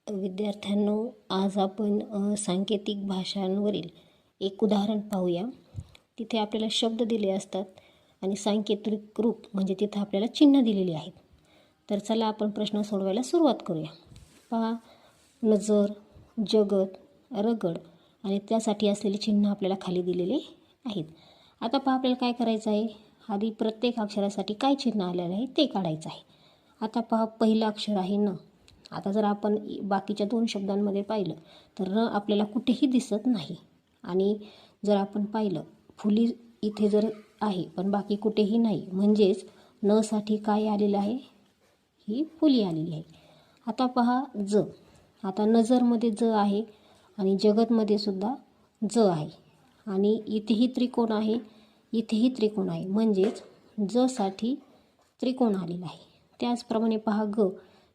विद्यार्थ्यांनो, आज आपण सांकेतिक भाषांवरील एक उदाहरण पाहूया। तिथे आपल्याला शब्द दिले असतात आणि सांकेतिक रूप म्हणजे तिथे आपल्याला चिन्ह दिलेली आहेत। तर चला आपण प्रश्न सोडवायला सुरुवात करूया। पहा, नजर, जगत, रगड आणि त्यासाठी असलेले चिन्ह आपल्याला खाली दिलेले आहेत। आता पहा, आपल्याला काय करायचं आहे, आधी प्रत्येक अक्षरासाठी काय चिन्ह आलेलं आहे ते काढायचं आहे। आता पहा, पहिलं अक्षर आहे न। आता जर आपण बाकीच्या दोन शब्दांमध्ये पाहिलं तर न आपल्याला कुठेही दिसत नाही। आणि जर आपण पाहिलं फुली इथे जर आहे पण बाकी कुठेही नाही, म्हणजेच न साठी काय आलेलं आहे, ही फुली आलेली आहे। आता पहा ज, आता नजरमध्ये ज आहे आणि जगतमध्ये सुद्धा ज आहे आणि इथेही त्रिकोण आहे, इथेही त्रिकोण आहे, म्हणजेच ज साठी त्रिकोण आलेला आहे। त्याचप्रमाणे पहा ग,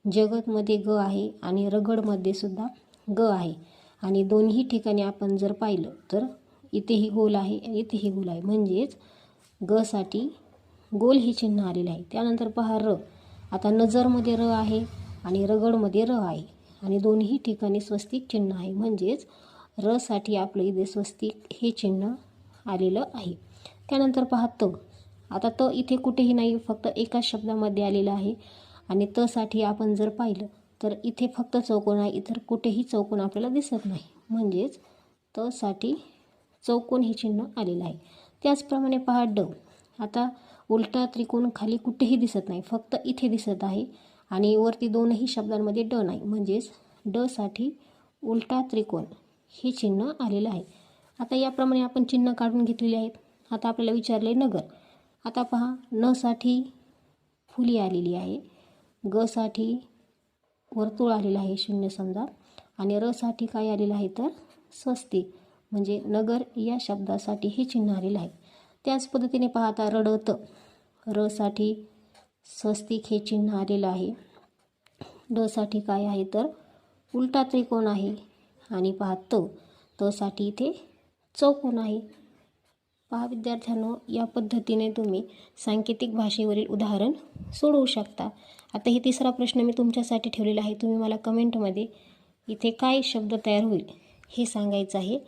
जगतमध्ये ग आहे आणि रगडमध्ये सुद्धा ग आहे आणि दोन्ही ठिकाणी आपण जर पाहिलं तर इथेही गोल आहे आणि इथेही गोल आहे, म्हणजेच ग साठी गोल हे चिन्ह आलेले आहे। त्यानंतर पहा र, आता नजरमध्ये र आहे आणि रगडमध्ये र आहे आणि दोन्ही ठिकाणी स्वस्तिक चिन्ह आहे, म्हणजेच र साठी आपलं इथे स्वस्तिक हे चिन्ह आलेलं आहे। त्यानंतर पहा त, आता त इथे कुठेही नाही, फक्त एकाच शब्दामध्ये आलेलं आहे आणि त साठी आपण जर पाहिलं तर इथे फक्त चौकोन आहे, इतर कुठेही चौकोन आपल्याला दिसत नाही, म्हणजेच त साठी चौकोन हे चिन्ह आलेलं आहे। त्याचप्रमाणे पहा ड, आता उलटा त्रिकोण खाली कुठेही दिसत नाही, फक्त इथे दिसत आहे आणि वरती दोनही शब्दांमध्ये ड नाही, म्हणजेच ड साठी उलटा त्रिकोण हे चिन्ह आलेलं आहे। आता याप्रमाणे आपण चिन्ह काढून घेतलेले आहेत। आता आपल्याला विचारले नगर, आता पहा न साठी फुली आलेली आहे, ग साठी वर्तुळ आलेलं आहे शून्य समजा आणि र साठी काय आलेलं आहे तर स्वस्तिक, म्हणजे नगर या शब्दासाठी हे चिन्ह आलेलं आहे। त्याच पद्धतीने पहा आता रडत, र साठी स्वस्तिक हे चिन्ह आलेलं आहे, ड साठी काय आहे तर उलटा त्रिकोण आहे आणि पहा त साठी इथे चौकोन आहे। पहा विद्यार्थ्यांनो, या पद्धतीने तुम्ही सांकेतिक भाषेवरील उदाहरण सोडवू शकता। आता हे तिसरा प्रश्न मी तुमच्यासाठी ठेवलेला आहे, तुम्ही मला कमेंटमध्ये इथे काय शब्द तयार होईल हे सांगायचं आहे।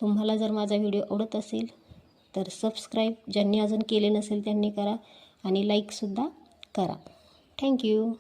तुम्हाला जर माझा व्हिडिओ आवडत असेल तर सबस्क्राईब ज्यांनी अजून केले नसेल त्यांनी करा आणि लाईकसुद्धा करा। थँक्यू।